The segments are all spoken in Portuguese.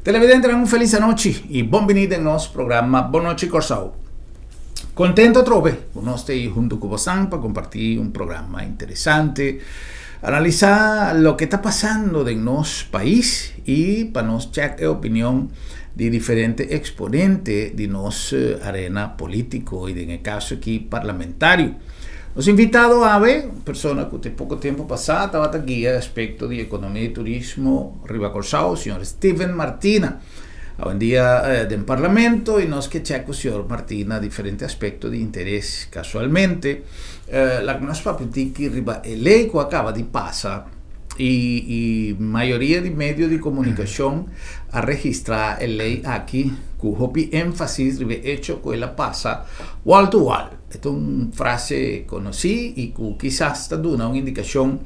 Televidente, un felice noche y bienvenido en nuestro programa Boa Noite Corsao. Contento trove, uno estoy junto con vos para compartir un programa interesante, analizar lo que está pasando en nuestro país y para nos checar opinión de diferentes exponentes de nuestra arena político y en el caso aquí parlamentario. Los invitados a ver, persona que de poco tiempo pasado estaba aquí a aspecto de economía y turismo Riba Corsao, señor Steven Martina. Hoy en día del Parlamento y nos que checo, señor Martina, diferentes aspectos de interés. Casualmente, la que nos papitiki Riba ley que acaba de pasar y mayoría de medios de comunicación a registrar el ley aquí, cuyo énfasis ribe hecho que la pasa wall to wall. Esta es una frase conocí y que quizás está dando una indicación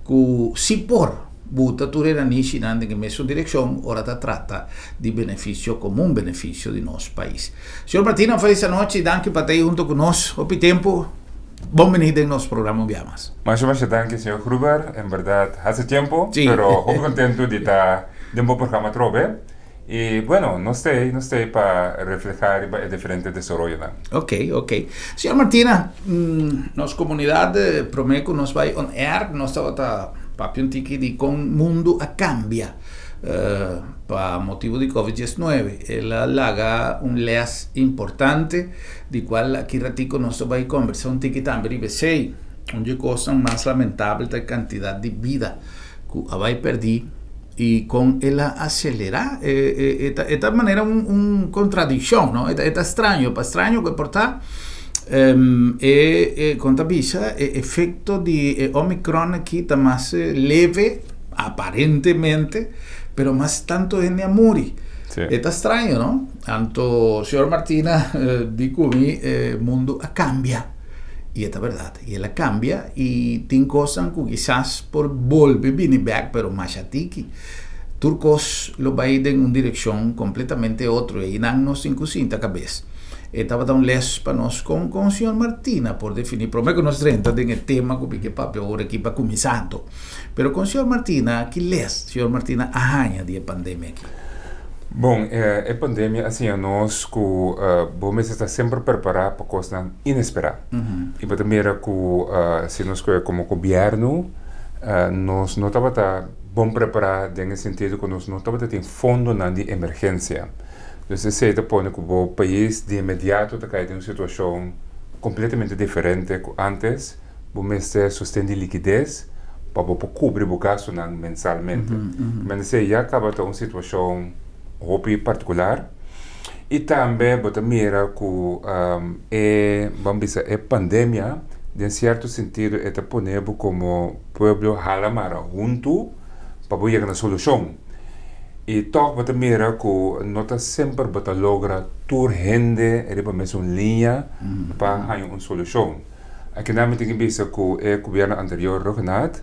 que si por buta turera nishi nande que messo en dirección, ahora se trata de beneficio común, beneficio de nuestro país. Señor Martina, feliz noche y danke para estar junto con nosotros. Hopi tiempo, bienvenido en nuestro programa un día más. Muchas gracias, señor Gruber. En verdad, hace tiempo, sí. Pero muy contento de estar en un programa Trove. Y bueno, no estoy para reflejar el diferente desarrollo. Ok. Señor Martina, nuestra comunidad Promeco nos va a on air, nos está papi un tiki de con mundo a cambia para motivo de COVID-19. La laga un leas importante, de cual aquí ratico nos va a conversar un tiki también y sei, una cosa más lamentable la cantidad de vida que va a perder. Y con el acelerar, esta manera un contradicción, ¿no? Esta extraño que porta contabiliza efecto de Omicron aquí está más leve, aparentemente, pero más tanto en amori. Sí. Está extraño, ¿no? Tanto, señor Martina, dico mi mundo cambia. Y esta verdad, y ella cambia y tiene cosas que quizás por volver viene back, pero más atiki. Turcos lo va a ir en una dirección completamente otra y no nos incusinta cabeza. Estaba dando un les para nos con el señor Martina por definir, prometo que nos renta en el tema que papi ahora aquí para comenzando. Pero con el señor Martina, ¿qué les, señor Martina, ahaña de pandemia aquí? Bom, a pandemia, assim, nós que vamos estar sempre preparados para coisas inesperadas. E para também que se nós como governo, nós não estamos bom preparados no sentido que nós não estamos tendo fundo de emergência. Então, se põe que o país de imediato está caindo em uma situação completamente diferente que antes, vamos ter sustento de liquidez para cobrir o gasto mensalmente. Mas se já acaba uma situação hobby particular e também bota mira que vamos dizer a pandemia de certo sentido é poner como pueblo halamara junto para chegar na solução e toch bota mira que não está sempre bota logra tur gente para mesmo linha para ganhar uma solução aqui na mente que pensa que o governo anterior Rognat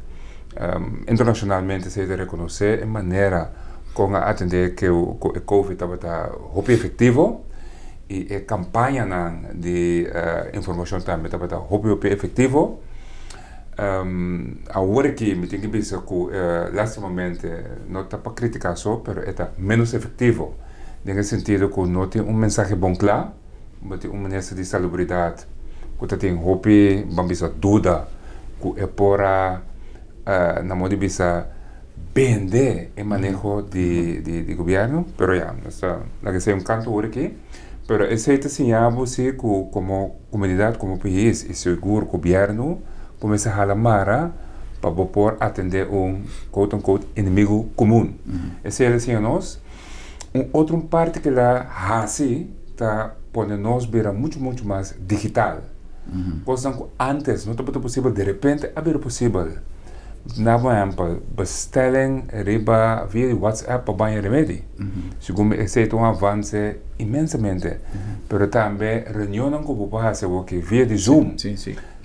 internacionalmente se deve reconhecer de maneira com a atender que o COVID estava muito efetivo e a campanha de informação também estava muito efetivo. Agora que me tenho que pensar que lastimamente não está para criticar só, mas está menos efetivo. No sentido que não tem mensagem bom claro, não tem ministro de salubridade que tem vamos dúvida que é por na modo de vender el manejo de gobierno, pero ya, la que sea un canto ahora aquí, pero ese te señala sí, como comunidad, como país, y seguro gobierno, comienza a jalar para poder atender un quote-unquote enemigo común. Ese decía nos, otra parte que la hace, está poniéndonos ver mucho más digital. Cosas que antes no era posible, de repente era posible. Na exemplo, bestelling riba via WhatsApp para banho remédio. Segundo esse é um avanço imensamente. Mas também reunião que eu faço que via de Zoom.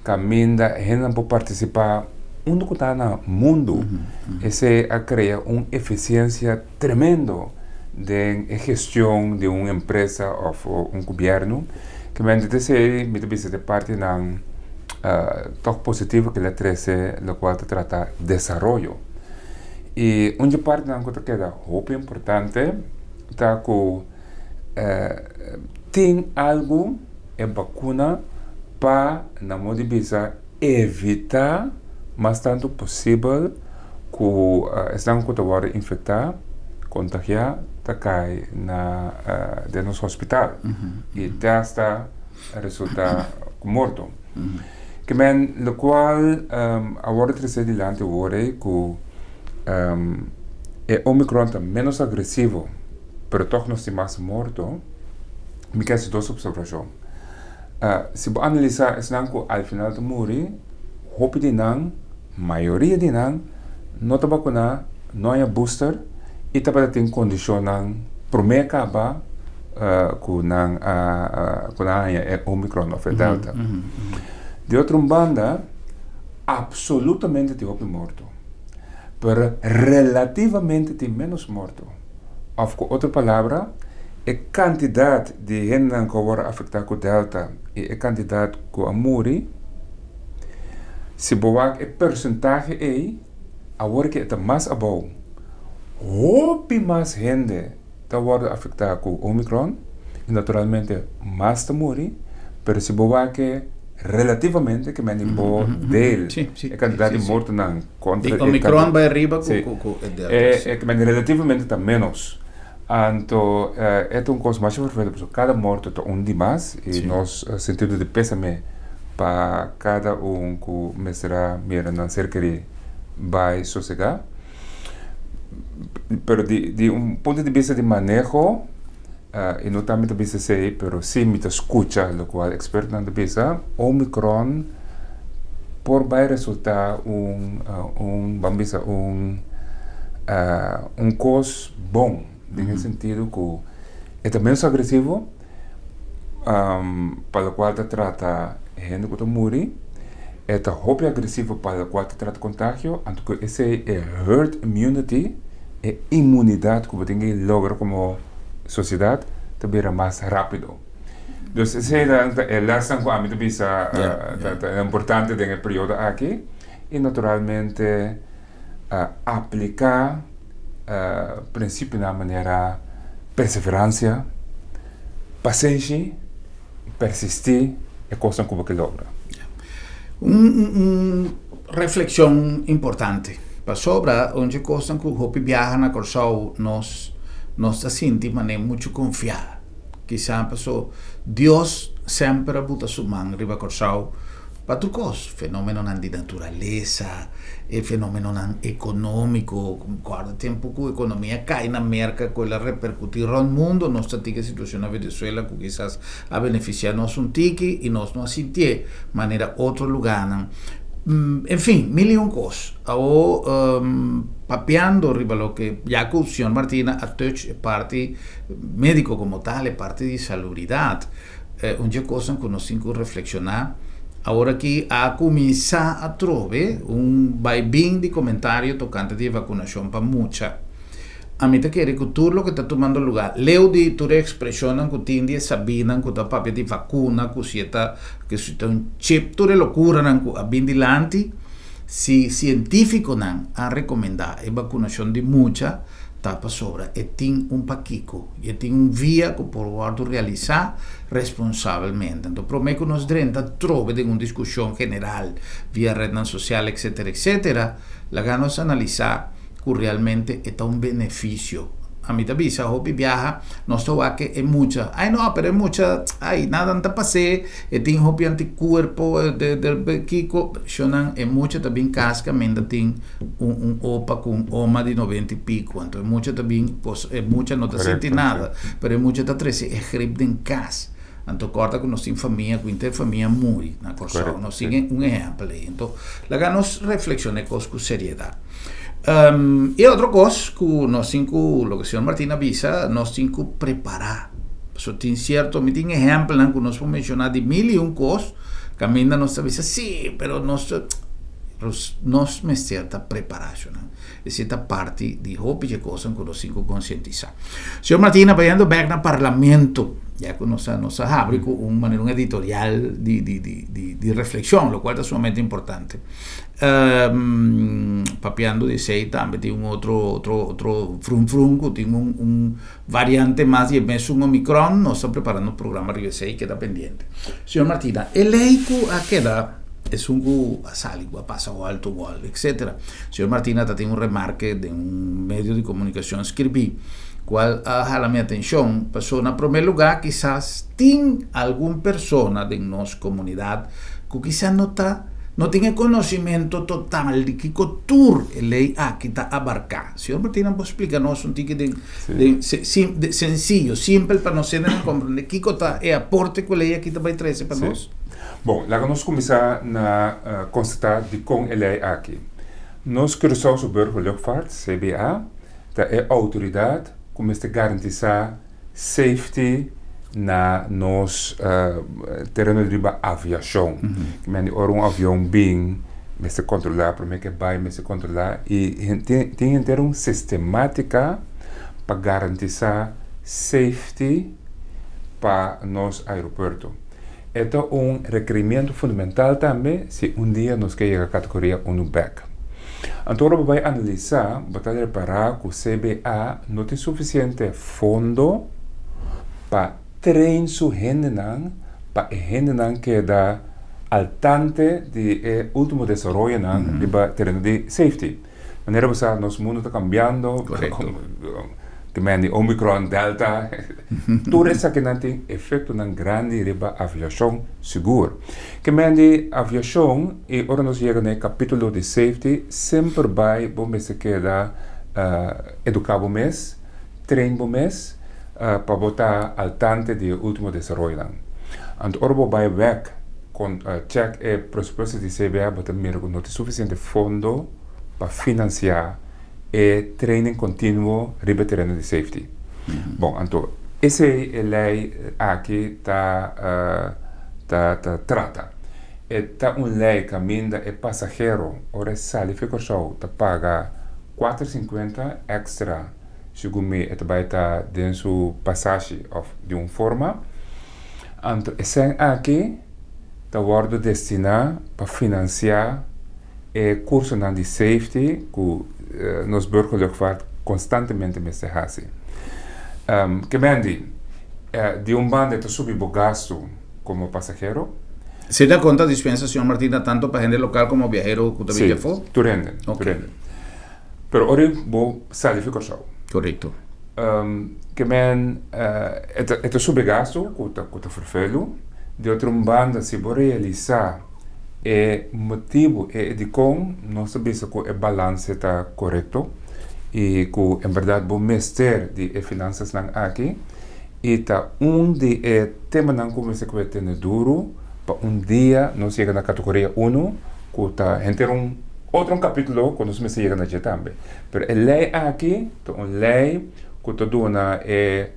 Caminha gente para participar onde está no mundo. Esse a criar uma eficiência tremenda de gestão de uma empresa ou um governo. Que me interessa de parte na toque positivo que le trece, lo cual te trata desarrollo. Y una parte que queda muy importante tá com tem algo em vacuna para na modo de evitar mais tanto possível que estão com a infectar, contagiar, tá cai na de nosso hospital e desta resulta morto. Que men lo qual agora terceiro dilante ora que é Omicron tá menos agressivo, pero toch não se mais morto. Me quer se duas observações. Se você analisar esse nanco ao final do muri, hope de nan, maioria de nan, não tá vacuna, não é booster, e tá para ter condição nan, por meio acaba, com nan é Omicron ou Delta. De outra banda, absolutamente tem hope morto, pero relativamente tem menos morto. Of com outra palavra, a quantidade de gente que vai afetar com Delta e a quantidade com a muri, se boa a percentagem aí, agora que é mais abaixo, houve mais gente que vai afetar com Omicron, e naturalmente mais da muri, mas se boa que relativamente que men imbo dele a quantidade de mortos não contra o Omicron vai arriba com Delta. É que men relativamente está menos. Então, é um coisa mais vermelho, porque cada morto é um de mais, e nós sentido de pésame para cada que me será mira na cerca de vai sossegar. Pero de ponto de vista de manejo, e não também de sei, pero sim me escuta, o qual experto na visa, Omicron por vai resultar vamos dizer coisa bom. No sentido que é menos agressivo, para o qual trata gente que morre, é muito agressivo para o qual trata contágio, então esse é herd immunity, é imunidade que você tem que lograr como sociedade, também é mais rápido. Então, esse é o last que a mim é importante nesse período aqui, e naturalmente aplicar princípio na maneira perseverança, paciência, persistir é coisa que você logra. Reflexão importante para sobra onde coisa que o viaja na Corsau nós sentimos de maneira muito confiada. Quizá passou Deus sempre bota sua mão riba Corsau para tu coisa, fenômeno de natureza, e fenômeno econômico, guarda tempo que a economia cai na América, que ela repercutir no mundo, nós temos a situação na Venezuela que quizás a beneficiar nós tique e nós não sentir maneira outro lugar. Enfim, mil e coisas. Papeando riba lo que já com o senhor Martina a touch parte médico como tal, é parte de salubridade, onde coisa que nós temos que reflexionar. Agora que a começar a trover vai bem de comentário tocante de vacunação para muita. A mim te quer que tudo que está tomando lugar, leu de toda a expressão que tinha sabina que está papel de vacuna, que se está chip, toda loucura que a bem dilante, se científico não a recomendar a vacunação de muita, tá para sobra e tem paquico e tem via que pode realizar responsavelmente. Então, prometo que nós devemos trovar em uma discussão general via rede social, etc., lá nós analisar que realmente é um benefício. A mim também, se eu viajar, nós estamos aqui, é muita. Ai, não, mas é muita, ai, nada não passei, e tem hopi anticorpo, de Kiko, é muita também casca, ainda tem opa com oma de 90 e pico, então é muita também, é muita não está sentindo nada, mas é muita está 13, é gripe em casa. Então, corta que nós temos família, que tem família morre na Corsau, nós temos exemplo aí. Então, lá nós reflexionamos com seriedade. E outra coisa que nós temos, o que o senhor Martina avisa, nós temos que preparar. So, tem certo, me tem exemplo que nós podemos mencionar de mil e coisas, que ainda nós avisa, sim, mas nós me certa preparação. Essa é parte de roupa e coisas que nós temos que conscientizar. Senhor Martina, vayendo back no parlamento, ya que nos abre con un editorial de reflexión, lo cual es sumamente importante. Papiando de sei también tiene un otro frum que tiene un variante más y el mes un Omicron, nos está preparando un programa Rive 6 que está pendiente. Señor Martina, el EICU a queda es un asálico, pasa o alto, etc. Señor Martina tiene un remarque de un medio de comunicación escribí, cual jala mi atención, persona, en primer lugar, quizás tiene alguna persona de nuestra comunidad que quizás no tiene conocimiento total de qué cultura ley aquí está abarcar. Señor Martina, ¿puede explicarnos un ticket de sencillo, simple, para nosotros comprender qué es el aporte que la ley aquí está para traer para nosotros? Bom, lá nós começamos a constatar de com ele é aqui. Nós cruzamos o Burgerluchtvaart, CBA, da é a autoridade começa a garantir safety na nos terreno de aviação. Que meni ora avião bem, mas se controlar, para que vai, mas se controlar e tem ter sistemática para garantir safety para nos aeroporto. É requerimento fundamental também se dia nós queremos a categoria 1 back. Então, vai analisar, vai reparar que o CBA não tem suficiente fundo para treinar su gente, para a gente que dá al tanto de último desenvolvimento de terreno de safety. De maneira que nosso mundo está cambiando. Que meni Omicron, Delta, tudo isso que não tem efeito na grande riba aviação segura. Que meni aviação, e agora nós chegamos no capítulo de safety, sempre vai, bom, se queda educar o mês, treinar o mês, para botar al tanto de último desenvolvimento. Então, agora vai back, com check e presupuesto de CBA, botar mesmo não tem suficiente fundo para financiar e training contínuo riba terreno de safety. Bom, então, essa é a lei aqui trata. Está uma lei que ainda é passageiro, ora sale fica só, paga 4,50 extra, segundo me, vai estar dentro passagem de uma forma. Então, essa aqui está destinado para financiar o curso de safety que nos Burgerluchtvaart constantemente me se hace. Que mendi, de bando está subindo gasto como passageiro. ¿Se da cuenta dispensa, señor Martina, tanto para gente local como viajero que también fue? Turende. Pero ahora voy a salir de Corsau. Correcto. Que men, está subindo gasto, que está vervelho. De outro bando, se vai realizar o motivo é de como nós sabemos que o balanço está correto e que, em verdade, o Ministério de Finanças aqui e está de tema não começa a ter duro para dia nós chegamos na categoria 1 que está em outro capítulo quando nós chegamos na também. Mas a lei aqui é uma lei que está dando a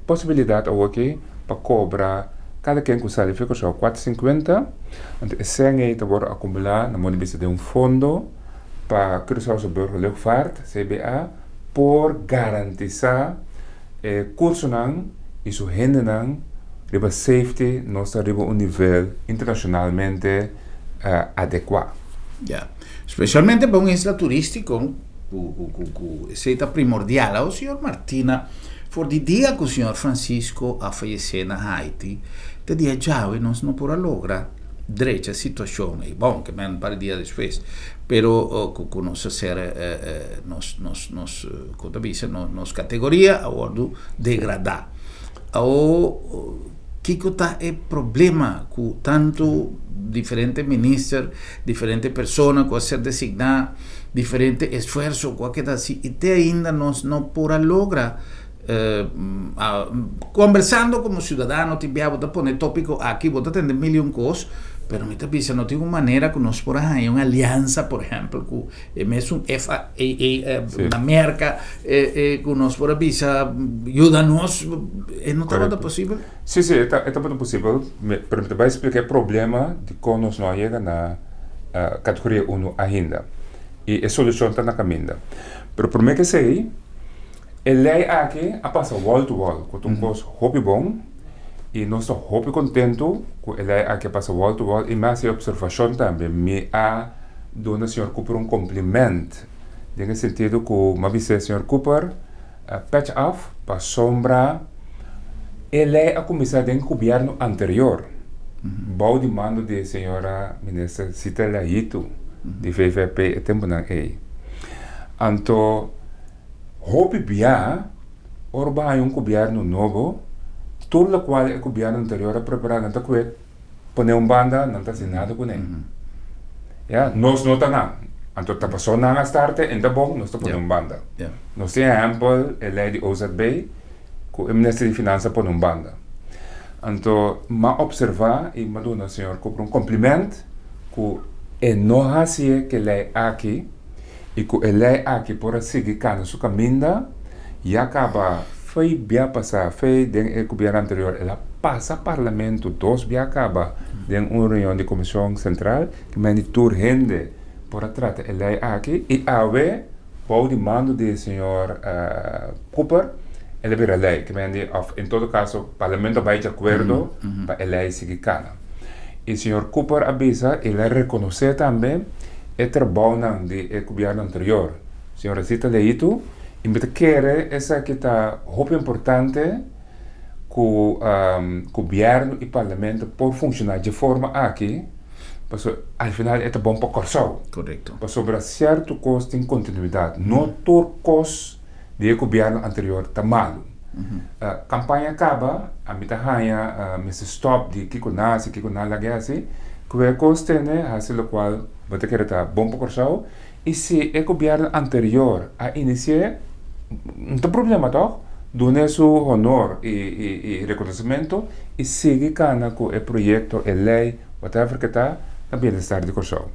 possibilidade aqui para cobrar cada quem que sale fica só 4,50. Então, esse é está agora acumular na monebisa de fundo para cruzar o Burgerluchtvaart, CBA, por garantir curso e sua gente riba safety nós arriba nível internacionalmente adequado. Yeah. Especialmente para isla turístico, esse é primordial. O senhor Martina, for di dia que o senhor Francisco a fallecer na Haiti, te dia já e nós não podemos lograr direita a situação. E bom, que men para dia depois, pero com nossa ser nos categoria a ordo degradar. O que está é problema com tanto diferentes ministros, diferentes pessoas que a ser designar, diferentes esforços, qualquer assim, e até ainda nós não podemos lograr conversando como ciudadano, ti abbiamo da poner tópico aqui, vou atender milhão coisas, pero me pensa, não tem uma maneira que nós por aí, uma aliança, por exemplo, com mesmo FAA, na América, que nós por aí, ajuda-nos, não está possível? Sim, está possível, mas vai explicar o problema de como nós não chegamos na categoria 1 ainda, e a solução está na caminho. Mas por mim que sei, a lei aqui a passa wall to wall, com um curso hobby bom E nós estamos muito contentes com ele aqui passa volta e mais observação também me a dona senhor Cooper um cumprimento no sentido que uma vez o senhor Cooper patch off para sombra ele é a começar do governo anterior bom de mando de senhora ministra Cita Laito de VVP tempo não é então hope bia orba um governo novo tudo o qual o governo anterior preparado não que poner banda não está nada com ele ja nós não tá não então tá passou na starte em da bom nós tá poner banda nós tem exemplo ele de OZB com o ministro de finanças poner banda então ma observar e ma dona senhor com um cumprimento com é não assim que ele aqui e com ele aqui por seguir cano sua caminho e acaba foi bem passar foi den governo anterior ela passa parlamento dois bem acaba den uma reunião de comissão central que monitor rende por tratar ele aqui e ave por demanda de senhor Cooper ele vira lei que em todo caso parlamento vai de acordo para ele seguir cana e senhor Cooper avisa ele reconhece também o trabalho do governo anterior senhora Cita Leito e me quer essa que está muito importante que o governo e o parlamento por funcionar de forma aqui porque al final é bom para corso correto para sobre certo custo em continuidade não todo custo do governo anterior está malo a campanha acaba a mim tá me stop de que nasce que na lagasi que o custo né assim o qual você quer tá bom para corso e se o governo anterior a iniciar não tem problema toch doar seu honor e reconhecimento e seguir cana com o projeto a lei whatever que está a bem-estar de corso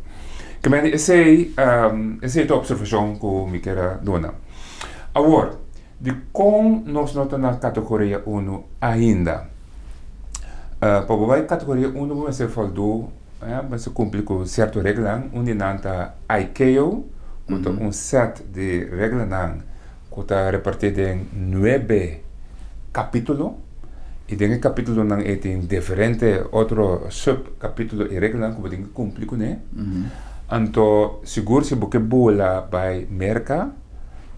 que me essa é a observação que me quero dar agora de como nós não estamos na categoria 1 ainda para a categoria 1 vamos ser falando mas se cumpre com certo regra onde não está ICAO com set de regras que está repartido em 9 capítulos e dentro capítulo não tem diferentes outros subcapítulos e regras que tem que cumprir com ele então seguro se você bola vai merca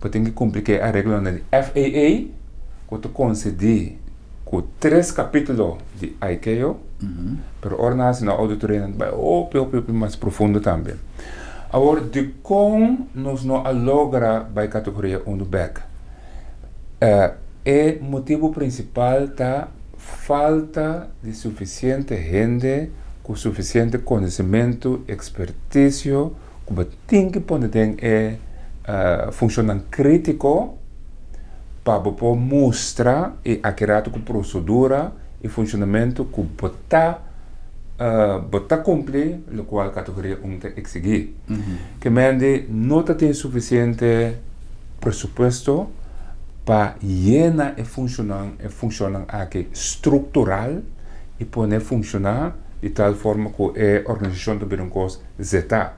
você tem que cumprir a regra da FAA que te concede com 3 capítulos de ICAO pero ornas na auditoria vai mais profundo também agora de como nós não logra para a categoria 1 back é motivo principal da falta de suficiente gente com suficiente conhecimento expertise que tem que pôr em funcionamento crítico para poder mostrar e acurato com procedura e funcionamento que botar cumprir o qual a categoria 1 tem que seguir. Que mende não tem suficiente presupuesto para llenar e funcionar aqui estrutural e poder funcionar de tal forma que a organização de Birancos zeta.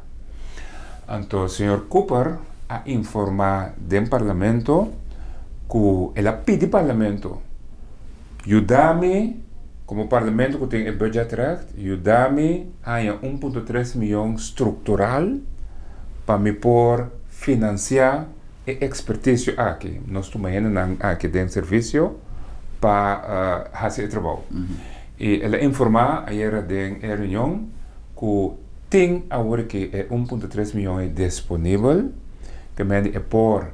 Então, o senhor Cooper a informar do parlamento que ela pede parlamento ajuda-me como parlamento que tem o budget recht ajuda-me a 1.3 milhão estrutural para me por financiar a expertise aqui nós tomamos aqui dentro serviço para fazer o trabalho e ela informar a era de reunião que tem agora que 1.3 milhões disponível que é por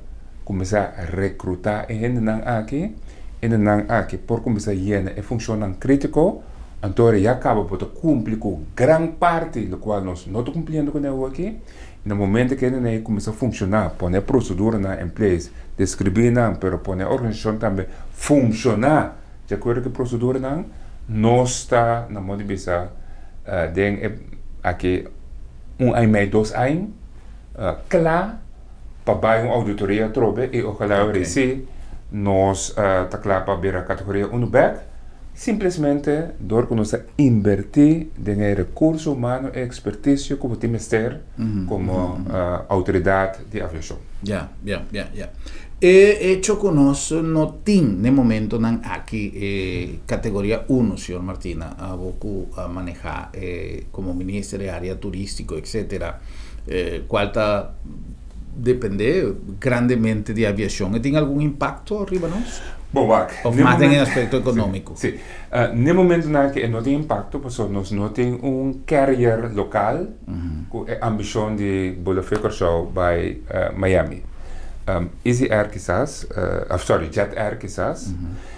começar a recrutar gente aqui por começar a llenar e funcionar crítico então já acaba por cumprir com grande parte do qual nós não estamos cumprindo com ele aqui no momento que ele começa a funcionar pôr a procedura em place descrever pero pôr a organização também funcionar de acordo com a procedura não está na modo de pensar aqui ano e meio 2 anos claro para uma auditoria trobe e ojalá nós está claro para ver a categoria 1 back simplesmente door que nós invertir em recurso humano e expertise como temos ter como autoridade de aviação. Ja. E hecho con nosotros no tin de momento nan aquí categoría 1, señor Martina, a Boku a manejar como ministro de área turístico, etcétera, cual depende grandemente de aviación. ¿Tiene algún impacto arriba nos? Bom, O más en el aspecto económico. Sí. No momento en que no tiene impacto, pues nos no tiene un carrier local con ambición de volar Show by Miami. Easy Air quizás, Jet Air quizás,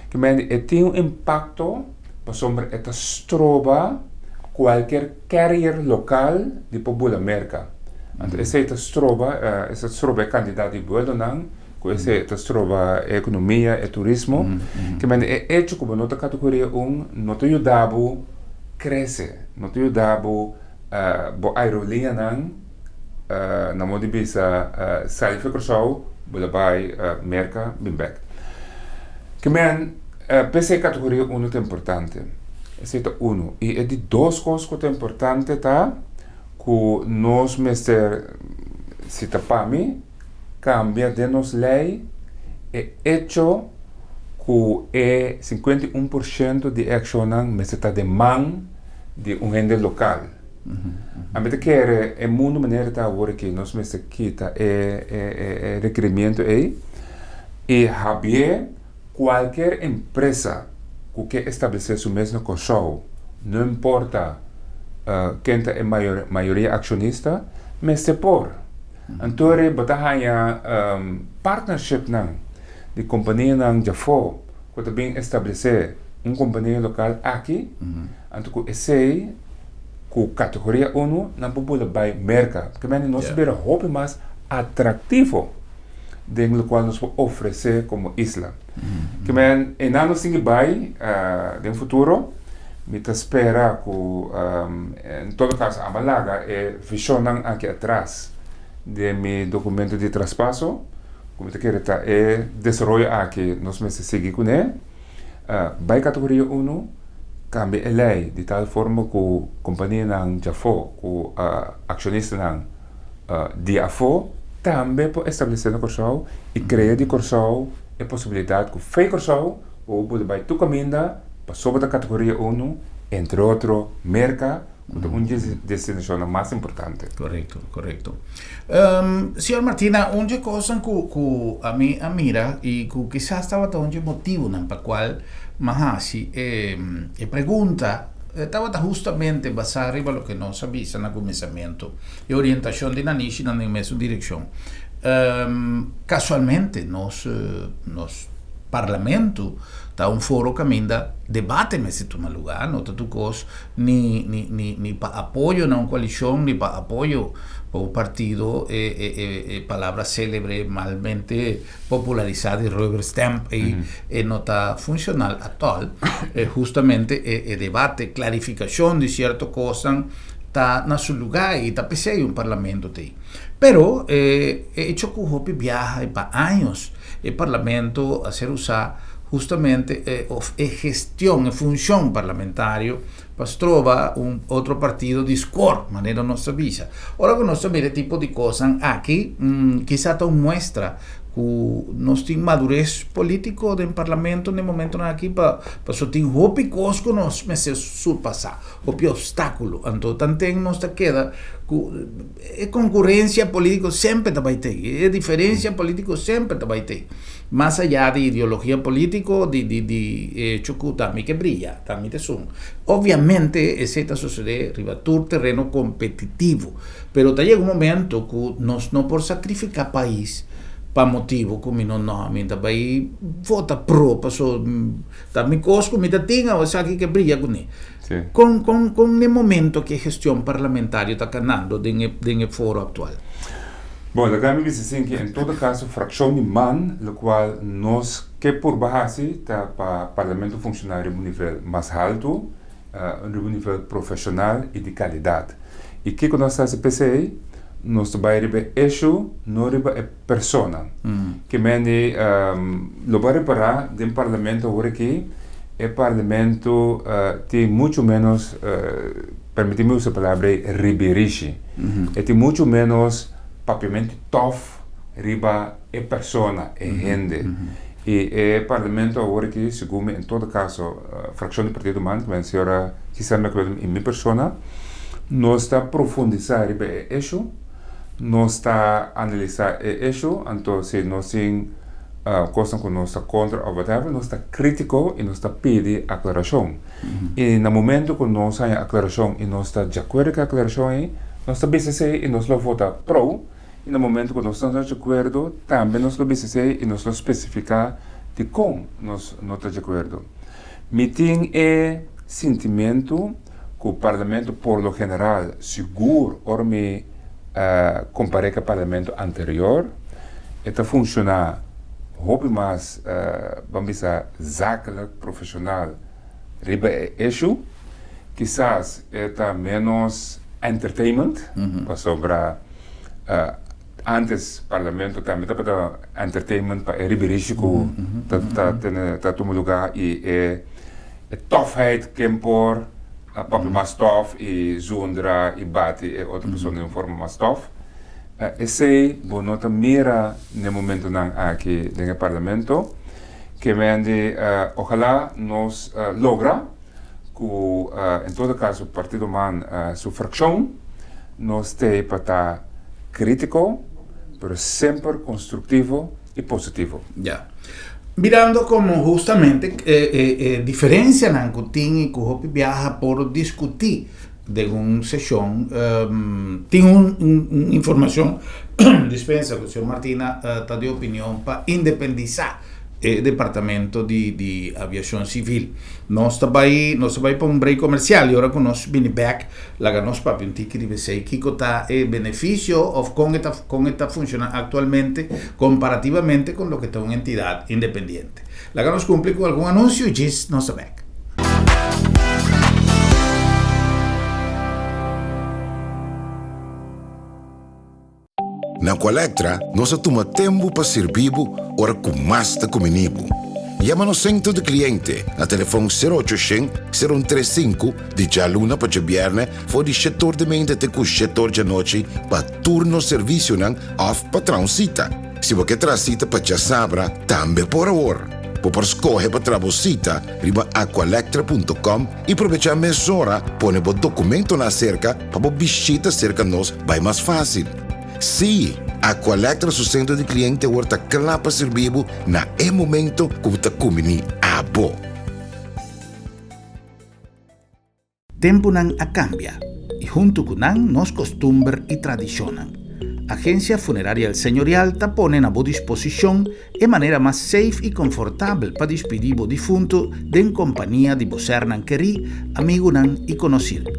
que tiene un impacto sobre esta stroba cualquier carrier local de Pobula América. Entonces esta stroba é candidato de vuelo com esta stroba economia e turismo, que é hecho como nota categoria 1, nota ajudado cresce, nota ajudado bo aerolinha na modo de bisa sair para show Bulabai, Merca, Bimbek. Que PC categoria 1 é importante. Esse é 1. E é de duas coisas que é importante, tá? Que nós, mestre, se tapami, cambia de nos lei, é hecho que é 51% de ação, mestre, tá de man de ente local. A mim quer é mundo maneira tá agora que nós mesmo quita é requerimento aí e habia qualquer empresa que quer estabelecer seu mesmo show, não importa quem é maioria acionista, mas se por então batahaya partnership de companhia já foi que também estabelecer companhia local aqui, então esse com categoria 1 não pode by merca, porque nós sabemos roupa mais atrativo do qual nós podemos oferecer como isla. Que e não se vai no futuro, me espera que em todo caso a Malaga é visão aqui atrás de meu documento de traspasso, como te quer é desenvolver aqui nós me seguir com ele, by categoria 1 cambia a lei de tal forma que a companhia já foi, que acionista de afo também pode estabelecer no Corsau e criar de Corsau a possibilidade que fei Corsau ou pode vai tu caminha para sobre a categoria 1, entre outros, merca, uma destinação mais importante. Correto. Senhor Martina, onde coisa que a mim mira e que quizás estava onde motivo para qual Mahasi pergunta estava justamente basada em lo que nós avisa no começamento e orientação de Nanishi na mesma direção. Casualmente, nos parlamento está foro que ainda debate nesse lugar, não está ni para apoio na coalição, ni para apoio para o partido, palavra célebre, malmente popularizada, rubber stamp, e não está funcional atual, justamente debate, clarificação de certas coisas, está no seu lugar e está pensando um parlamento tem. Pero, hecho que o Hopi viaja para anos, o parlamento a ser usado justamente gestión e función parlamentario para trova outro partido de score, maneira nossa visa. Ora que nós sabemos tipo de coisa aqui, quizá muestra que nós temos madurez político do parlamento no momento aqui para só ter hopi cosco nós meses surpassar, hopi obstáculo. Então, também nós queda que concorrência política sempre vai ter, diferença política sempre vai ter. Mais allá de ideologia política, de também que brilha, também te sum. Obviamente, isso está sucedendo riba terreno competitivo, pero chega momento que nós não por sacrificar país para motivo como não vai vota pro, passou também cosco, me tinha o sabe que brilha com ele. Com o momento que a gestão parlamentar está ganhando dentro do foro atual. Bom, da Gami diz assim que em todo caso fração de man, no qual nós que por base está para parlamento funcionário no nível mais alto, no nível profissional e de qualidade. E que nós fazemos PCI, nós vai receber eixo, não receber persona. Que meni lo vai reparar do parlamento agora aqui, o parlamento tem muito menos, permitimos usar a palavra riberiche, tem muito menos papiamento tough riba é persona, é gente. E o parlamento agora que, segundo em todo caso, a fração do Partido Humano, que a senhora quizá me acuerdo em minha persona, nós está profundizar riba isso, nós está analisar isso, então se nós tem coisa que nós está contra ou whatever, nós está crítico e nós está pedindo aclaração. E no momento que nós temos aclaração e nós está de acordo com a aclaração, nós está BCC e nós lo vota pro. E no momento que nós estamos de acordo, também nós lo BCC e nós lo especificar de como nós não estamos de acordo. Meeting é sentimento que o parlamento, por lo general, seguro, ou me comparei com o parlamento anterior, está funcionar hobby mais, vamos dizer, zakelijk, profissional, riba issue, quizás está menos entertainment, sobre antes parlamento também está entertainment para riba risco, está tomando lugar e tougheid por papi mais tough e zondra e bate e outra pessoa de forma mais tough. Esse bonota mira no momento aqui no parlamento que vende ojalá nos logra que em todo caso o Partido Humano sua fração nos tem para estar crítico, pero sempre construtivo e positivo. Ya. Mirando como justamente diferencian a Cutín y Cujopi viaja por discutir de una sesión, tiene una información, dispensa que el señor Martina está de opinión para independizar el Departamento de Aviación Civil. Nos va para un break comercial y ahora con nos viene back, la ganamos para un ticket de B6, ¿qué está el beneficio o cómo está funcionando actualmente comparativamente con lo que está una entidad independiente? La ganamos cumple con algún anuncio y just nos va back. Na Colectra, nós toma tempo para servir ora com mais de comunibo. Llama no centro de cliente na telefone 0800-035 de jaluna para viernes for de setor de mente até com setor de noite para turno serviço não off patrão cita. Se você traz cita para já sabra, também por hora. Por escolher para trabalhar riba aqualectra.com e aproveitar a mesura, põe o documento na cerca para visita cerca nós vai mais fácil. Sim, a Colectra su centro de cliente está claro para servir na momento que está comendo a bo. Tempo nan a cambia y junto con nan nos costumbre y tradicionan. Agencia Funeraria El Señorial te pone a tu disposición de manera más safe y confortable para despedir o difunto de compañía de voser nan querí, amigo nan y conocido.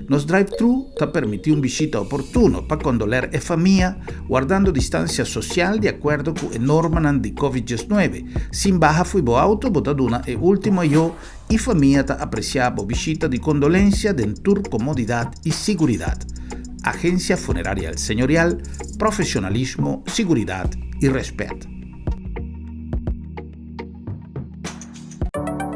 Nos drive-thru te permite un visita opportuno para condoler e famiglia guardando distancia social de acuerdo con la norma di COVID-19. Sin baja fui bo auto, botaduna e último yo y familia te apreciaba visita de condolencia de tur comodidad y seguridad. Agencia Funeraria El Señorial, profesionalismo, seguridad y respeto.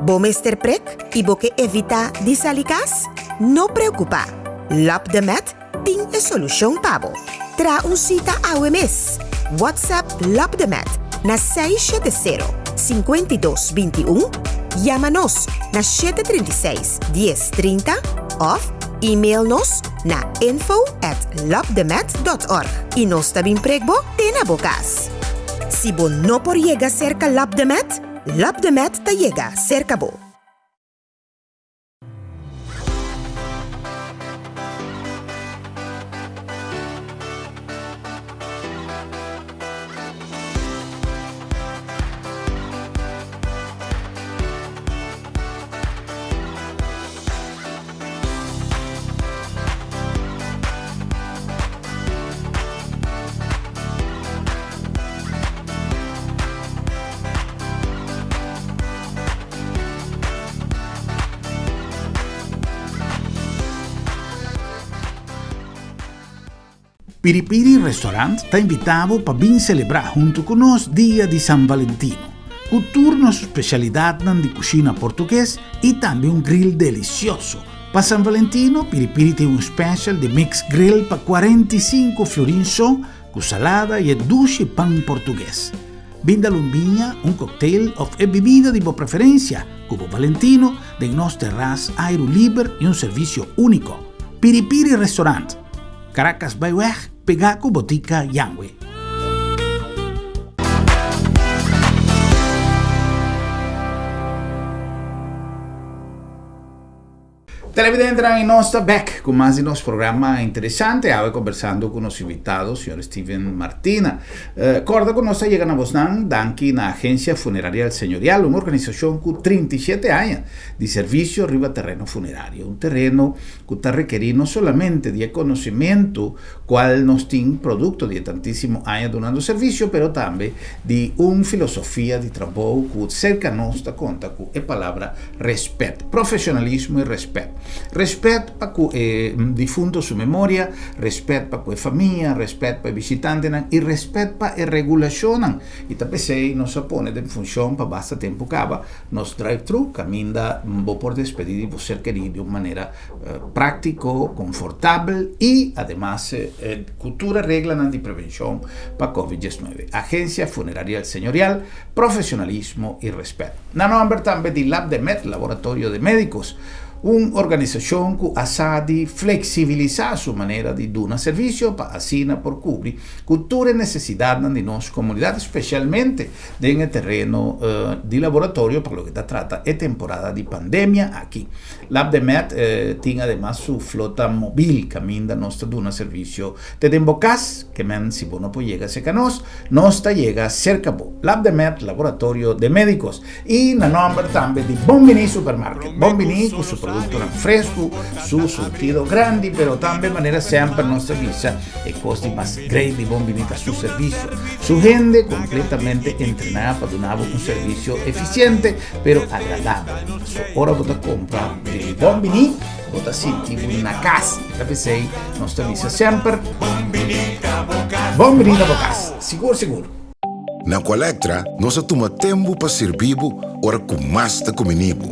Bo Mr. Prek y bo que evita disalicas? No preocupa. Lap de Met tem a solução pabo. Tra un cita AWMS. WhatsApp Lap de Met na 670-5221. Llama-nos na 736-1030 of e-mail-nos na info@lapdemet.org. E nos também pregbo tem na bocas. Se bo no por llega cerca Lap de Met te llega cerca bo. Piripiri Restaurant está invitado para vir celebrar junto con nos Dia de San Valentino. Un turno su specialidad de cocina portugués y también un grill delicioso. Para San Valentino, Piripiri tiene un special de mix grill para 45 florins com salada e doce pão português. Vinda Lumbinha, um cocktail ou bebida de boa preferência, Cubo Valentino, de nosso terraço aero livre e um serviço único. Piripiri Restaurant, Caracas Bayweg, Pegaco Botica Yangwe. Televidente em nossa back com mais de nosso programa interessante. Hoje conversando com nosso invitado, o Sr. Steven Martina. Corda com nós chega na Bosnan, daqui na Agência Funerária Senhorial, uma organização com 37 anos de serviço riba terreno funerário. Um terreno que está requerindo não somente de conhecimento, qual nós temos produto de tantíssimo anos dando serviço, mas também de uma filosofia de trabalho que cerca nós conta com a palavra respeito, profissionalismo e respeito. Respeito para que difunto sua memória, respeito para que família, respeito para visitante e respeito para a regulação. E também sei, nós põe em função para basta tempo cava, nos drive-thru, caminha por despedir de você querido de uma maneira prática, confortável e, además, cultura regla de prevenção para Covid-19. Agência Funerária Senhorial, profissionalismo e respeito. Na nome também de LabDeMed, Laboratório de Médicos, uma organização que ha de flexibilizar sua maneira de dar serviço para assim por cobrir cultura e necessidade de nossa comunidade, especialmente no terreno de laboratório, para o que trata é temporada de pandemia aqui. LabDeMed tem además sua flota móvel, caminha nossa dar serviço de embocas, que men se não pode chegar cerca nós está chega cerca bo. LabDeMed, Laboratório de Médicos, e na nome também de Bombini Supermarket. Bombini com su produto fresco, su surtido grande, pero também maneira sempre nossa visa e costi mais grande bombinita su serviço. Su gente completamente entrenada para dar um serviço eficiente, pero agradável. Su hora de compra de bombini, você sentir na casa. Cabe nossa visa sempre. Bombinita Bocas, seguro. Na Colectra, nós toma tempo para servir ora com mais da comunibo.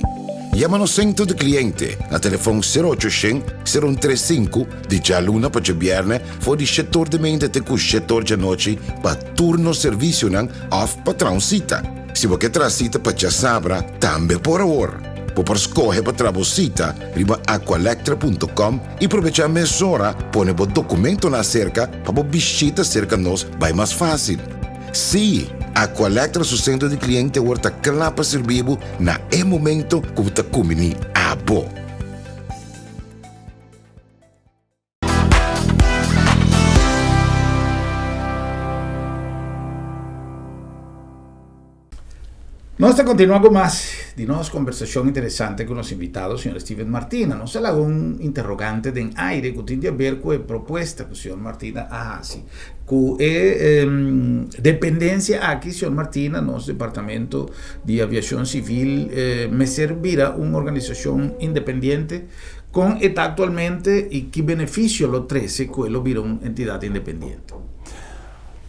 Llama no centro de cliente na telefone 0800-035 de Jaluna para Viernes for de setor de mente até o setor de noite para turno serviço não off patrão cita. Se você traz cita para sabra, também por hora. Por escolher para trabalhar riba aqualectra.com e aproveitar a mesura, põe o documento na cerca para visita cerca nós vai mais fácil. Sim, a Colectra su centro de cliente orta clapa servibo na momento que você comini a bo. Nós continuamos com mais de nossa conversação interessante com os invitados, o Sr. Steven Martina. Nós há interrogante de aire que tem a ver com a proposta que o Sr. Martina faz. Com a dependência aqui, Sr. Martina, nosso departamento de aviação civil, me servirá uma organização independente com está atualmente e que benefício lo 13 que ele vira uma entidade independente.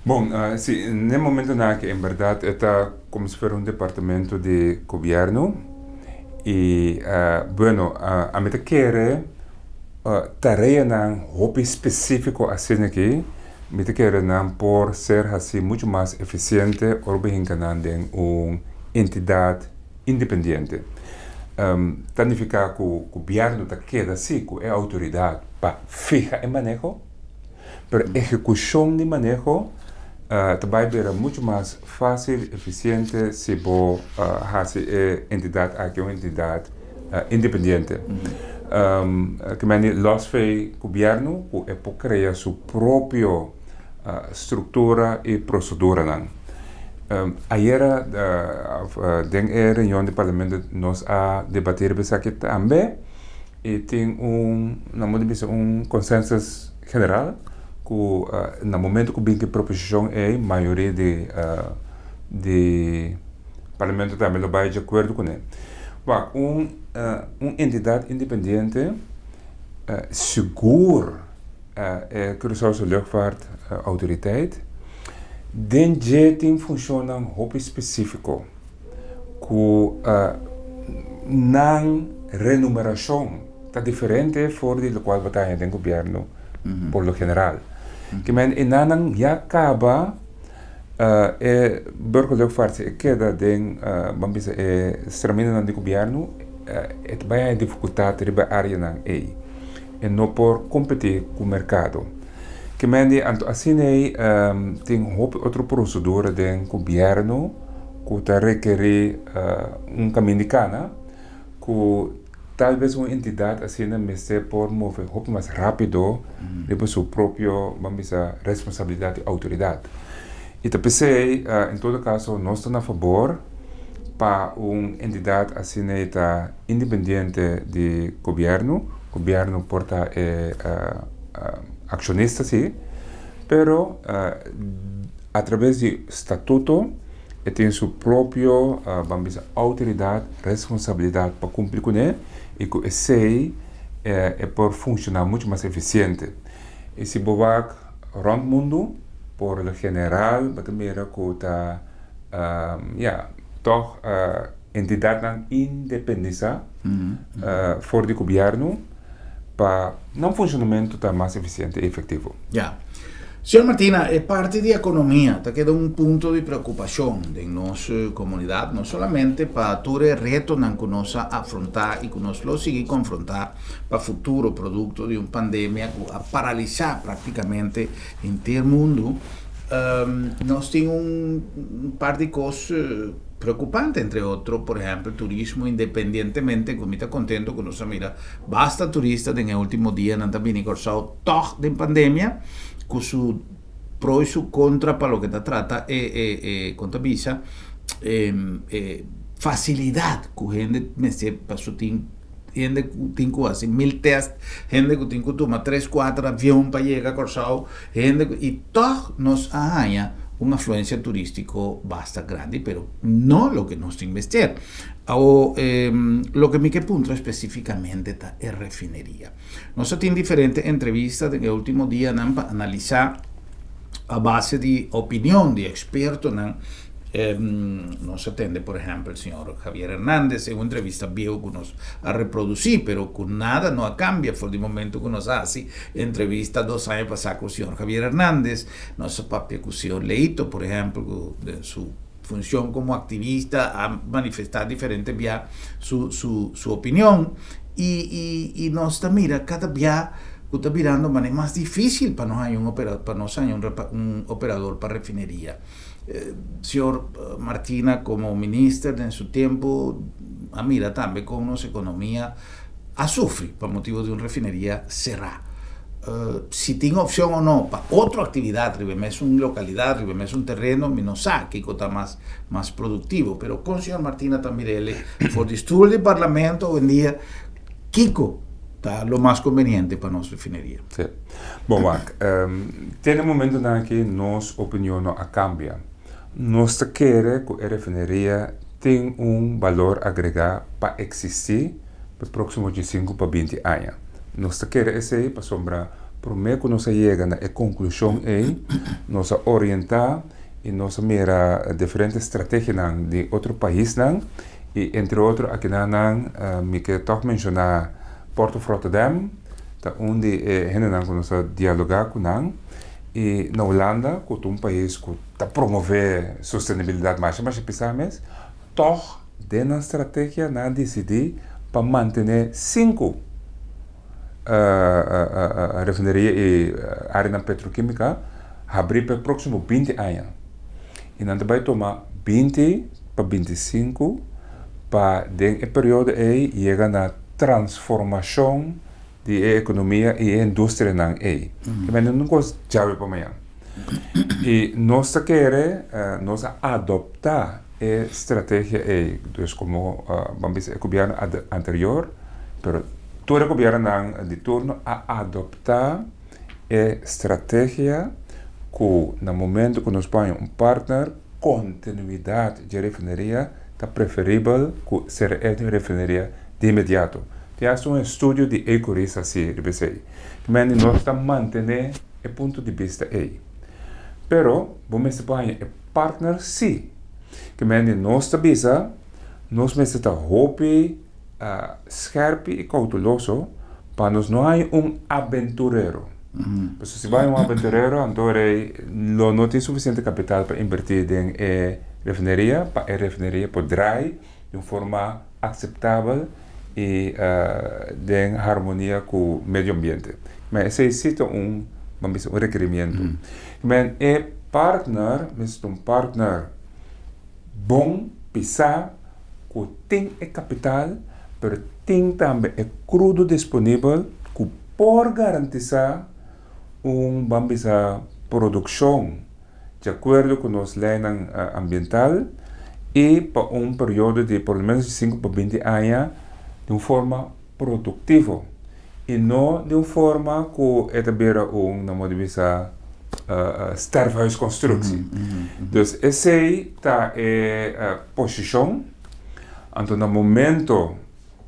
Bom, sim, no momento que em verdade está como se fosse um departamento de governo e, bueno, a meta quer tarefa não hobby específico assim aqui, meta quer não por ser assim muito mais eficiente ou bem encanando em uma entidade independente. Significa que o governo está queda assim, que é a autoridade para fijar o manejo, para execução de manejo também será muito mais fácil, eficiente se você fazer entidade aqui uma entidade independente. Que los fez governo é para criar sua própria estrutura e procedura. Ayer, na reunião do parlamento, nós debatimos aqui também e tem um consenso geral que no momento que vem que a proposição é a maioria de parlamento também vai de acordo com ele. Uma entidade independente segura é Cruzeiro de Luchtvaart autoriteit den jeting funciona hobby específico que não remuneração está diferente fora do qual batalha do governo por lo general. Que men inanang yakaba burgerlijk vaart queda den bambisa stramina nan di governo et baya dificultade riba área nan e no por competir com o mercado. Que men di anto assinei tem outra procedura den governo que ta requerir caminho de cana que talvez uma entidade assim mestre por mover muito mais rápido depois sua própria vamos dizer responsabilidade e autoridade. E eu pensei, em todo caso, nós estamos a favor para uma entidade assim independente do governo. O governo porta acionista, sim, pero através do estatuto tem sua própria vamos dizer autoridade, responsabilidade para cumprir com ele e que esse é por funcionar muito mais eficiente. E se bovar rond mundo por lo general, batamira que está, toch entidade independência for do governo para um funcionamento tá mais eficiente e efetivo. Senhor Martina, é parte da economia, está queda um ponto de preocupação de nossa comunidade, não somente para todo o reto que nós afrontar e que nós lo seguir confrontar para o futuro produto de uma pandemia que a paralisar praticamente inteiro mundo. Nós temos par de coisas preocupantes, entre outros, por exemplo, turismo, independentemente, como está contento que nós mira, basta turista no último dia, não está vindo cursado toda a pandemia, com su pro e su contra para lo que te trata contra visa facilidade que gente me passou gente que tem quase 1000 test, gente que tem que tomar 3-4 aviões para chegar a Corsau, gente e todo nos arranha uma afluência turística bastante grande, pero não o que nós temos que investir. O que me punto especificamente é refineria. Nós temos diferentes entrevistas no último dia para analisar a base de opinião de expertos. Nos atende, por exemplo, o senhor Javier Hernández, em uma entrevista viejo que nos a reproduzir, pero que nada não cambia, foi do momento que nos hace entrevista 2 anos passados com o senhor Javier Hernández, nosso papel com o senhor Leito, por exemplo, de sua função como activista, a manifestar diferente via sua opinião, e nós também, cada dia que está virando, mas é mais difícil para nós um operador para refineria. Senhor Martina, como ministra em seu tempo, a mira também com nossa economia a sofre por motivo de uma refineria cerrar. Se tem opção ou não para outra atividade, revemos uma localidade, revemos um terreno, não sabe que está mais produtivo. Mas com o senhor Martina também ele for destruir o parlamento hoje em dia, Kiko está o mais conveniente para nossa refineria. Sim. Bom, Mark, tem um momento em que nossa opinião não cambia. Nós queremos que a refineria tenha valor agregado para existir para próximo de 5 para 20 anos. Nós queremos esse para sombra, por meio que nós chegamos à conclusão nós orientar e nós mira diferentes estratégias de outro país e entre outros aqui me quero toch mencionar Porto of Rotterdam, onde nós dialogar com e na Holanda, que é um país que está promover sustentabilidade mais pensamos, toch dena estratégia na decidir para manter 5 refineria e área petroquímica abrir para o próximo 20 anos. E não vai tomar 20 para 25 para dentro do período aí chegar na transformação de economia e indústria não é. Mas não gosto de para amanhã. E nós queremos nós adoptar a estratégia como vamos dizer o governo anterior, pero todo o governo de turno a adoptar a estratégia que no momento que nós põe partner, continuidade de refineria está preferível que ser a refineria de imediato. Tem um estudo de Ecoris assim, mas nós estamos mantendo o ponto de vista aí. Pero, vamos põe partner sim, que nós estamos nós estamos scherp e cauteloso para nós não há aventureiro. Pues se vai um aventureiro, então não tem suficiente capital para invertir em refineria, para a refineria poderá de uma forma aceitável e em harmonia com o meio ambiente. Mas esse existe um requerimento. Mas mas um partner bom, pisar, que tem capital, mas tem também crudo disponível, que pode garantizar produção de acordo com as leis ambiental e para período de pelo menos 5 para 20 anos de uma forma produtiva e não de uma forma que é também sterfhuisconstructie. Dus essa está a posição, então no momento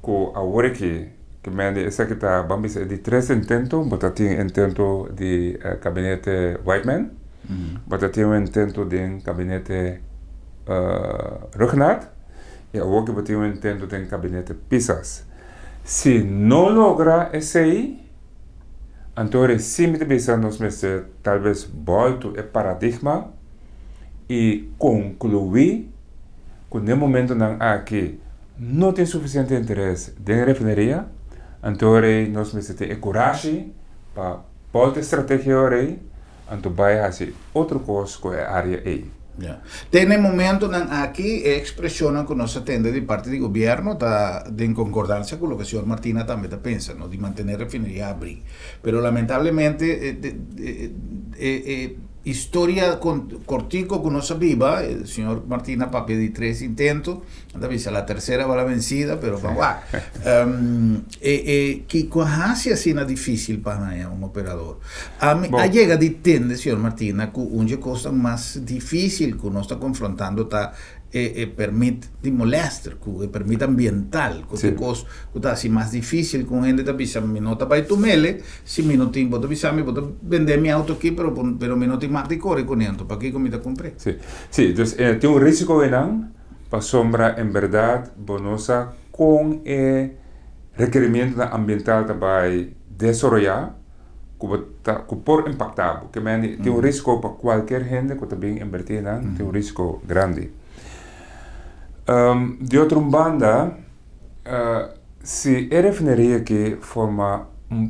que a work que me essa que está vamos de 3 intentos, mas tem intento de gabinete Whiteman, mas tem intento de gabinete Rugnaert e agora tem intento de gabinete Pisas. Se não logra esse aí, então sim me pensamos nesse talvez volto o paradigma e concluir que no momento aqui não tem suficiente interesse de refineria, então nós precisamos ter coragem para voltar a estratégia então vai fazer outra coisa com a área aí. Yeah. Tem momento aqui a expressão que nós atende de parte do governo está em concordância com o que o senhor Martina também está pensando, de manter a refineria a abrir. Pero lamentablemente história cortico que nós viva, o senhor Martina para pedir 3 intentos, a la tercera va la vencida, pero va. Que quase assim é difícil para um operador. Chega de entender, senhor Martina, que uma coisa mais difícil que nós está confrontando está permite de molestar, que permite ambiental, que coisa que está assim mais difícil com gente está pensando, me nota vai tomele, se me não tem bota pensar, vou vender meu auto aqui, pero me não tem mais de correr com ele, para que comida comprei. Sim, então tem risco enorme para sombra em verdade bonosa com o requerimento ambiental também desenvolver que por impactar, porque tem risco para qualquer gente que também invertir, tem risco grande. De outra banda, se a refineria que forma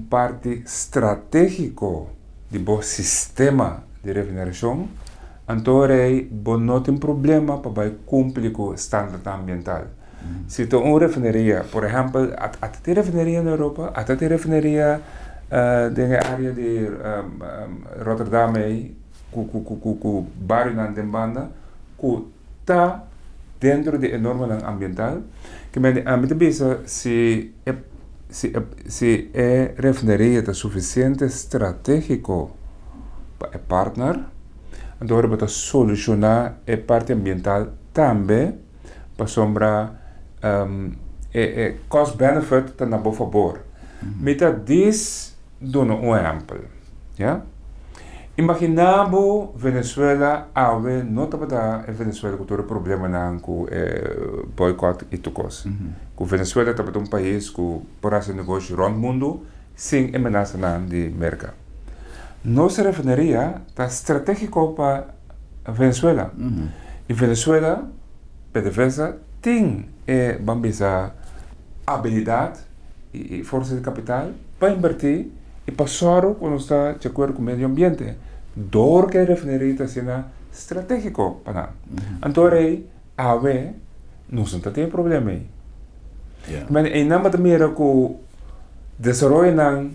parte estratégico do sistema de refinação, então não tem problema para cumprir com o standard ambiental. Se tem uma refineria, por exemplo, até refineria na Europa, até refineria na área de Rotterdam, com bairro na banda, que está dentro de norma ambiental, que a minha cabeça se a refineria é suficiente estratégico para o partner, então para solucionar a parte ambiental também para sombra cost benefit está na boa favor. Meta diz dona um exemplo, ja? Imaginamos Venezuela, não está Venezuela com todo problema com boicot e tudo coisa. Que Venezuela está um país que pode fazer negócio rond o mundo sem ameaça de mercado. Nossa refineria está estratégico para a Venezuela. E Venezuela, PDVSA, tem a habilidade e força de capital para invertir e passar quando está de acordo com o meio ambiente. Door que a refineria está sendo estratégico para nós. Então, não tem problema aí. Mas em nada também que o desenvolvimento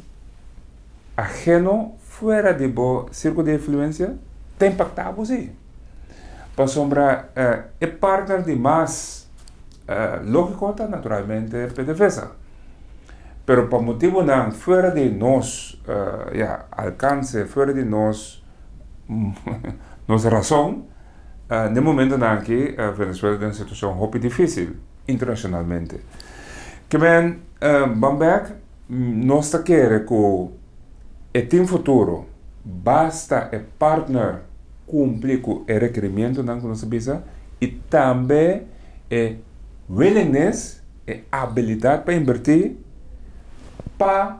ajeno fora do círculo de influência tem impactado sim. Para sombra é partner de mais lógico está naturalmente PDVSA. Pero para motivo não fora de nós alcance, fora de nós nossa razão, no momento em que a Venezuela tem uma situação muito difícil internacionalmente. Que bem, Bamberg, nós queremos que em futuro basta o partner cumprir com o requerimento da nossa visa e também a willingness, a habilidade para invertir para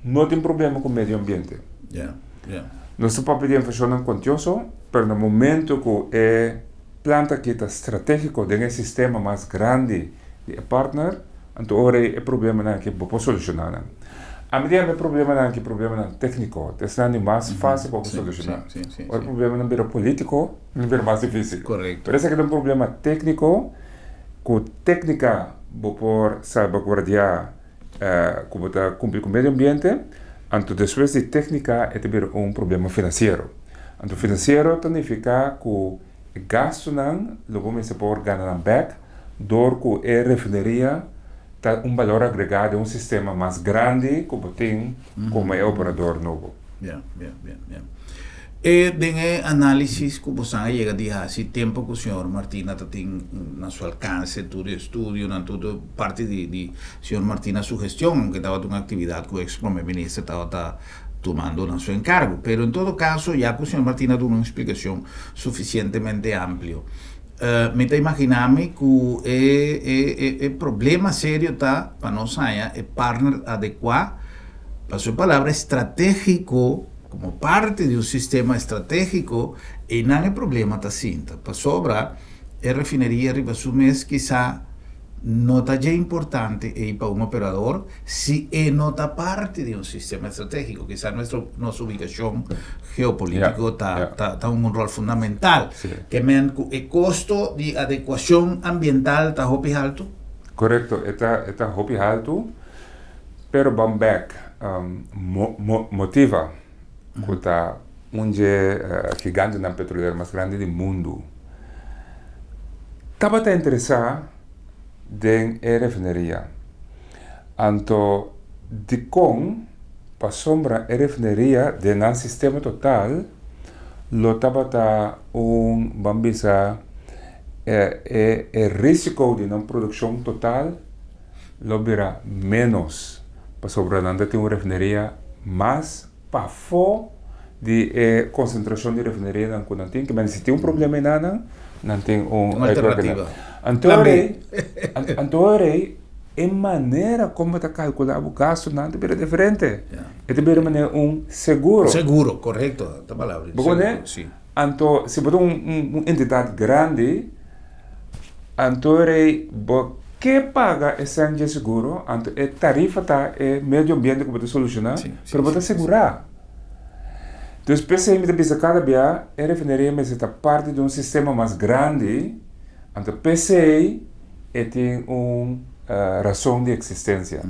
não ter problema com o meio ambiente. Yeah, yeah. Nosso papel de funciona contioso, pero no momento que é planta que está estratégico de sistema mais grande de partner, então ora é problema não que pode solucionar. A medida que problema não que problema técnico, é mais fácil para solucionar. O problema não é político, não é mais difícil. Correto. Por isso é que é um problema técnico, com técnica por salvaguardar como está cumprir com o meio ambiente, então depois de técnica é também problema financeiro. Então financeiro significa que o gasto não, logo se pode ganhar back, dor que é refineria tá valor agregado, sistema mais grande como tem como é operador novo. Yeah. E den análisis que você chega a dizer, tempo que o senhor Martina tem na sua alcance, todo estudo, na toda parte de senhor Martina sugestão, que estava uma atividade que o ex-primeiro-ministro estava tomando na seu encargo. Pero em todo caso, já que o senhor Martina deu uma explicação suficientemente ampla, me está imaginando que o problema sério está para nós é partner adequado, para sua palavra, estratégico, como parte de um sistema estratégico, e não é problema está cinta. Para sobra, a refineria arriba su mês, quizá, não está já importante para um operador, se não está parte de um sistema estratégico, quizá nossa ubicação geopolítica está um rol fundamental, que o custo de adequação ambiental está muito alto. Correto, está muito alto, pero Bamberg motiva que está gigante na petroleira mais grande do mundo. Estava a interessar em refineria. Então, de com para sombra refineria de um sistema total, lo estava bambisa risco de não produção total, lo virá menos para sobra não tem uma refineria mais para fora de concentração de refineria não tem, mas se tem um problema não tem uma alternativa. Então, a maneira como está calculado o gasto não é diferente. É também maneira seguro. Seguro, correto, a palavra. Sim. Então, se você uma entidade grande, então que paga esse seguro, então a tarifa está meio ambiente que você solucionar, para você segurar. Então, especialmente para cada dia, a refineria está parte de um sistema mais grande, então PCI tem uma razão de existência.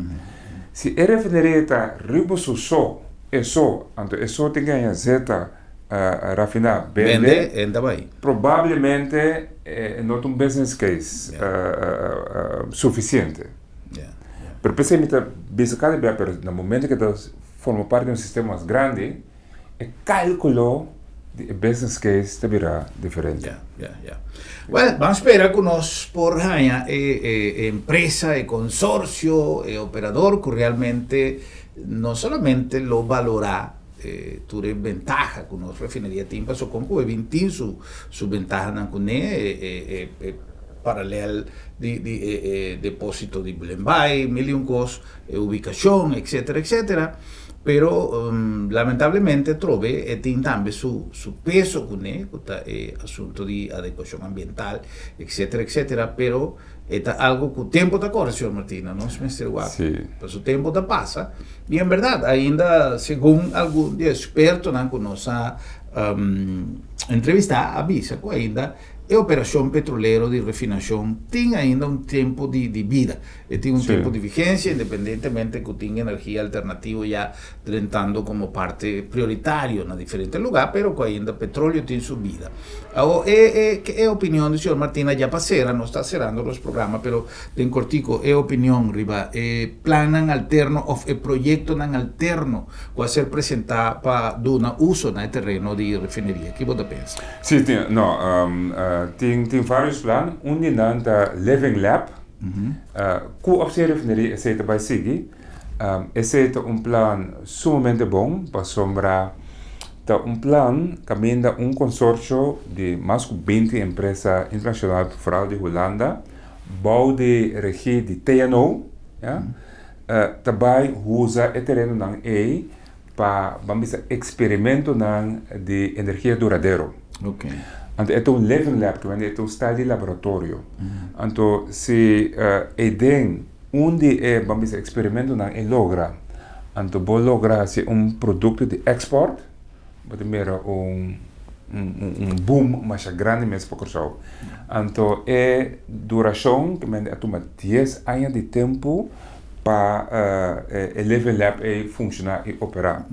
Se a refineria está riboso só, então é só tem que ganhar zeta rafinar, vende, provavelmente não tem um business case suficiente. Pero PCI está cada dia, pero no momento que forma parte de um sistema mais grande, o cálculo de business case será diferente. Well, vamos esperar que nós por empresa, consorcio, operador que realmente não somente lo valora, tuve ventaja que nós refineria tem, mas o como tem su ventaja na cune paralelo de depósito de Bulenbai, milhões, ubicação, etc. Pero lamentavelmente trove tem também su peso com assunto de adequação ambiental, etc. Pero é algo que o tempo está correndo, senhor Martina, não se mestre guapo. Mas o tempo está passa. E em verdade, ainda segundo algum experto que nos entrevistar, avisa que ainda a operação petroleira de refinação tem ainda um tempo de vida, tem um tempo de vigência, independentemente que tenha energia alternativa já tentando como parte prioritária em diferentes lugares, mas que ainda petróleo tem sua vida. É a opinião do senhor Martina, já passaram, não está cerrando os programas, mas tem cortico, é a opinião, Riba, plano alterno, ou projeto alterno, que vai ser apresentado para dar uso no terreno de refineria. O que você pensa? Sim, tem vários planos. Deles é o Living Lab, que op zich refinerie é vai seguir. É plano sumamente bom para sombra. Plan que caminha consórcio de mais de 20 empresas internacionais fora de Holanda, bouw de regie de TNO, também usa o terreno para vamos experimento de energia duradouro. Ok. Então, é um living lab, que é um estado de laboratório. Então, se onde vamos experimento é logra, então vou lograr se produto de export, primeiro boom mais grande mesmo para o então duração que é uma 10 anos de tempo para o living lab funcionar e operar.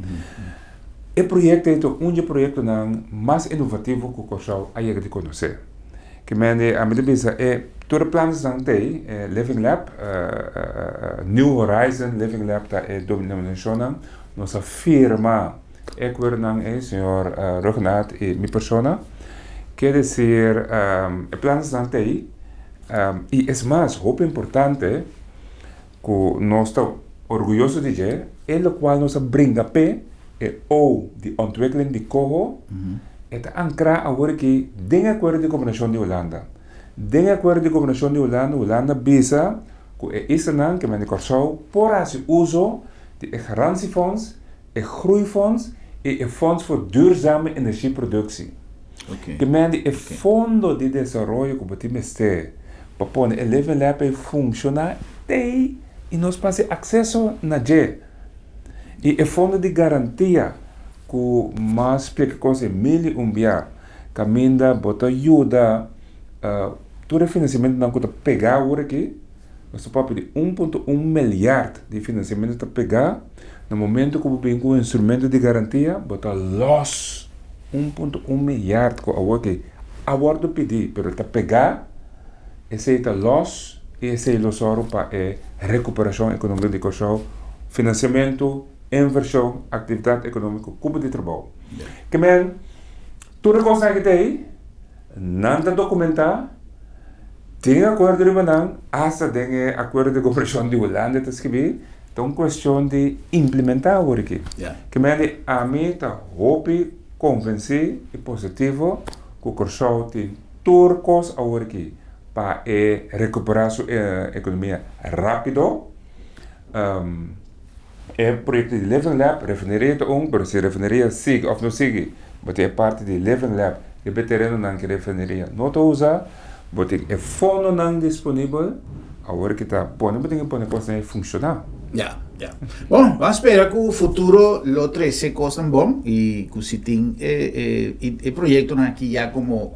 O projeto é projeto mais inovativo que o Corsau há de conhecer. Que a minha visa todos os planos tem Living Lab, New Horizon Living Lab é denominação nossa firma o senhor Rognat e minha persona. Quer dizer, planos tem e é mais muito importante que nós estamos orgulhosos de dizer é o qual nós brinca pé de ontwikkeling de Coho é ancrar agora que tem acordo de combinação de Holanda. Tem acordo de combinação de Holanda visa que é isso que me Corsau por esse uso de garantiefonds, groeifonds e fonds voor duurzame energieproductie. Que me fundo de desenvolvimento que você mestre para pôr o Living Lab funcionar e nós passamos acesso na G. E o fundo de garantia que mais explica coisa biar caminha bota ajuda todo o financiamento não custa pegar agora aqui nós estamos pedir 1,1 milhar de financiamento para pegar no momento que você tem um instrumento de garantia bota loss 1,1 milhar que agora que agora pedir pero está pegar esse é loss e esse é o para a recuperação econômica de Corsau financiamento inversão, atividade econômica, como de trabalho. Que men, tudo coisa que tem, nada documentar, tem acordo de manang, hasta tem acordo de cooperação de Holanda, tá escrever, então questão de implementar agora aqui. Que men, a mim tá hope, convencer e positivo que o Corsau tem tudo coisa agora aqui para recuperar sua economia rápido. É projeto de Living Lab, refineria pero se refineria sigue ou não sigue, mas é parte de Living Lab, que veterano não que refineria não usa, mas é fundo não disponível, agora que está pondo, mas tem que pôr coisa funcionar. Bom, vamos esperar que o futuro lo trece cosas bom e que se tem o projeto aqui já como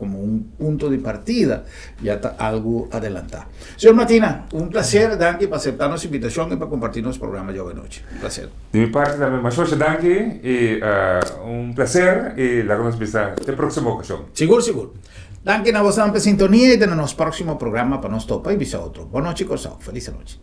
ponto de partida, já está algo adelantado. Senhor Matina, prazer, danke por aceptar nossa invitação e para compartilhar nosso programa de hoje noite. Prazer. De minha parte também, mas hoje danke e prazer e lá nos vemos na próxima ocasião. Seguro. Danke na vossa sintonia e no nosso próximo programa para nós topa e visa outro. Boa noite, Corsau. Feliz noite.